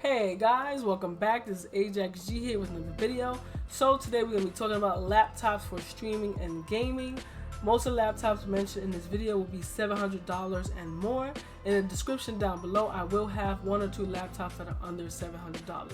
Hey guys, welcome back. This is Ajax G here with another video. So today we're going to be talking about laptops for streaming and gaming. Most of the laptops mentioned in this video will be $700 and more. In the description down below, I will have one or two laptops that are under $700.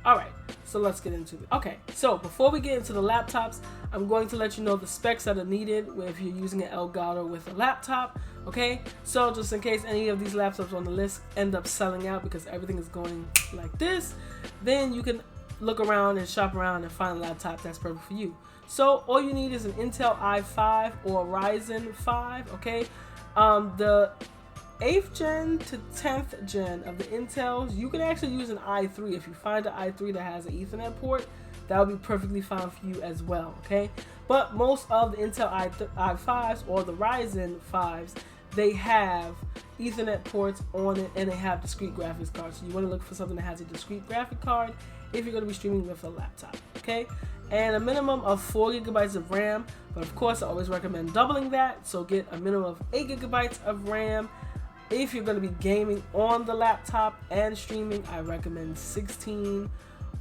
Alright, so let's get into it. Okay, so before we get into the laptops, I'm going to let you know the specs that are needed if you're using an Elgato with a laptop. Okay, so just in case any of these laptops on the list end up selling out because everything is going like this, then you can look around and shop around and find a laptop that's perfect for you. So all you need is an Intel i5 or Ryzen 5. Okay, the 8th gen to 10th gen of the Intels, you can actually use an i3. If you find an i3 that has an Ethernet port, that will be perfectly fine for you as well. Okay, but most of the Intel i5s or the Ryzen 5s, they have Ethernet ports on it and they have discrete graphics cards. So you want to look for something that has a discrete graphic card if you're going to be streaming with a laptop. Okay, and a minimum of 4 GB of RAM, but of course I always recommend doubling that. So get a minimum of 8 GB of RAM. If you're going to be gaming on the laptop and streaming, I recommend 16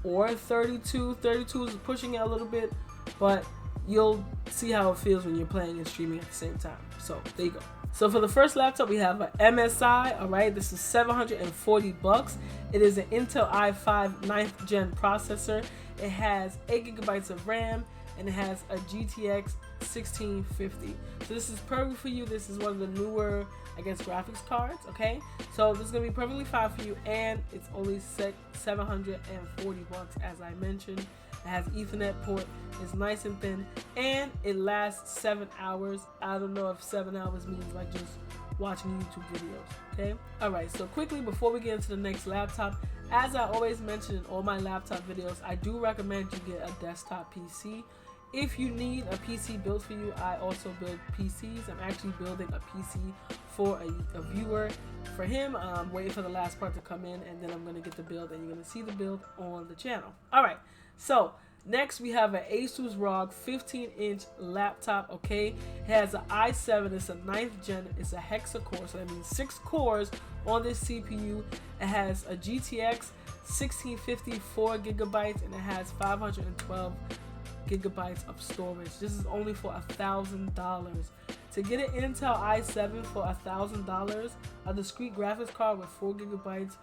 or 32. 32 is pushing it a little bit, but you'll see how it feels when you're playing and streaming at the same time. So there you go. So for the first laptop, we have an MSI. All right, this is $740. It is an Intel i5 9th gen processor. It has 8 GB of RAM and it has a GTX 1650. So this is perfect for you. This is one of the newer, I guess, graphics cards. Okay, so this is gonna be perfectly fine for you, and it's only $740, as I mentioned. It has Ethernet port, it's nice and thin, and it lasts 7 hours. I don't know if 7 hours means like just watching YouTube videos. Okay, alright, so quickly before we get into the next laptop, as I always mention in all my laptop videos, I do recommend you get a desktop PC. If you need a PC built for you, I also build PCs. I'm actually building a PC for a viewer for him. I'm waiting for the last part to come in, and then I'm going to get the build, and you're going to see the build on the channel. Alright, so next we have an Asus ROG 15-inch laptop. Okay, it has an i7, it's a 9th gen, it's a hexa core, so that means 6 cores on this CPU. It has a GTX 1650 4 GB, and it has 512 gigabytes of storage. This is only for $1,000. To get an Intel i7 for $1,000, a discrete graphics card with 4 GB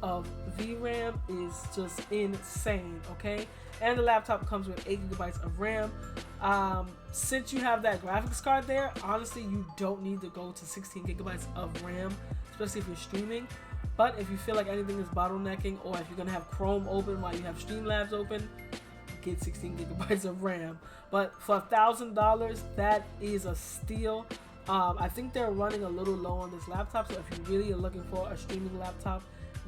of VRAM is just insane. Okay, and the laptop comes with 8 GB of RAM. Since you have that graphics card there, honestly, you don't need to go to 16 GB of RAM, especially if you're streaming. But if you feel like anything is bottlenecking, or if you're gonna have Chrome open while you have Streamlabs open, get 16 GB of RAM. But for $1,000, that is a steal. I think they're running a little low on this laptop, so if you really are looking for a streaming laptop,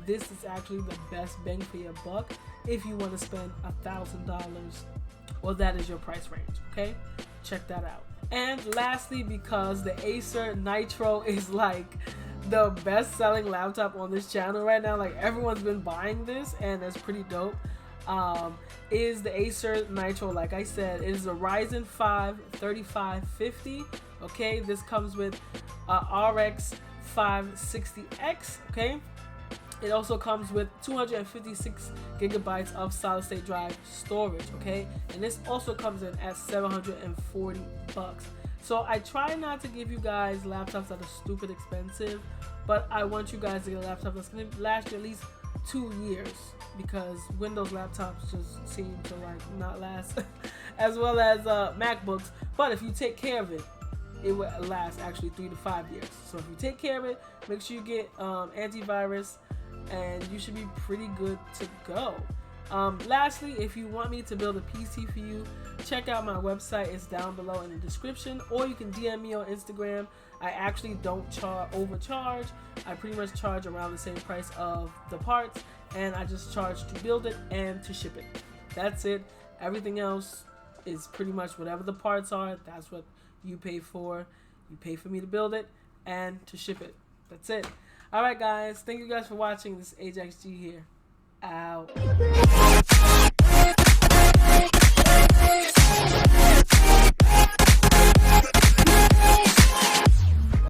this is actually the best bang for your buck if you want to spend $1,000, well, that is your price range. Okay, check that out. And lastly, because the Acer Nitro is like the best selling laptop on this channel right now, like everyone's been buying this and it's pretty dope, is the Acer Nitro. Like I said, it is a Ryzen 5 3550. Okay, this comes with RX 560X. Okay, it also comes with 256 gigabytes of solid state drive storage. Okay, and this also comes in at $740. So I try not to give you guys laptops that are stupid expensive, but I want you guys to get a laptop that's going to last you at least 2 years, because Windows laptops just seem to like not last as well as MacBooks. But if you take care of it, it will last actually 3 to 5 years. So if you take care of it, make sure you get antivirus, and you should be pretty good to go. Lastly, if you want me to build a PC for you, check out my website. It's down below in the description, or you can DM me on Instagram. I actually don't overcharge. I pretty much charge around the same price of the parts, and I just charge to build it and to ship it. That's it. Everything else is pretty much whatever the parts are, that's what you pay for. You pay for me to build it and to ship it. That's it. Alright guys, thank you guys for watching. This is Ajax G here. Out.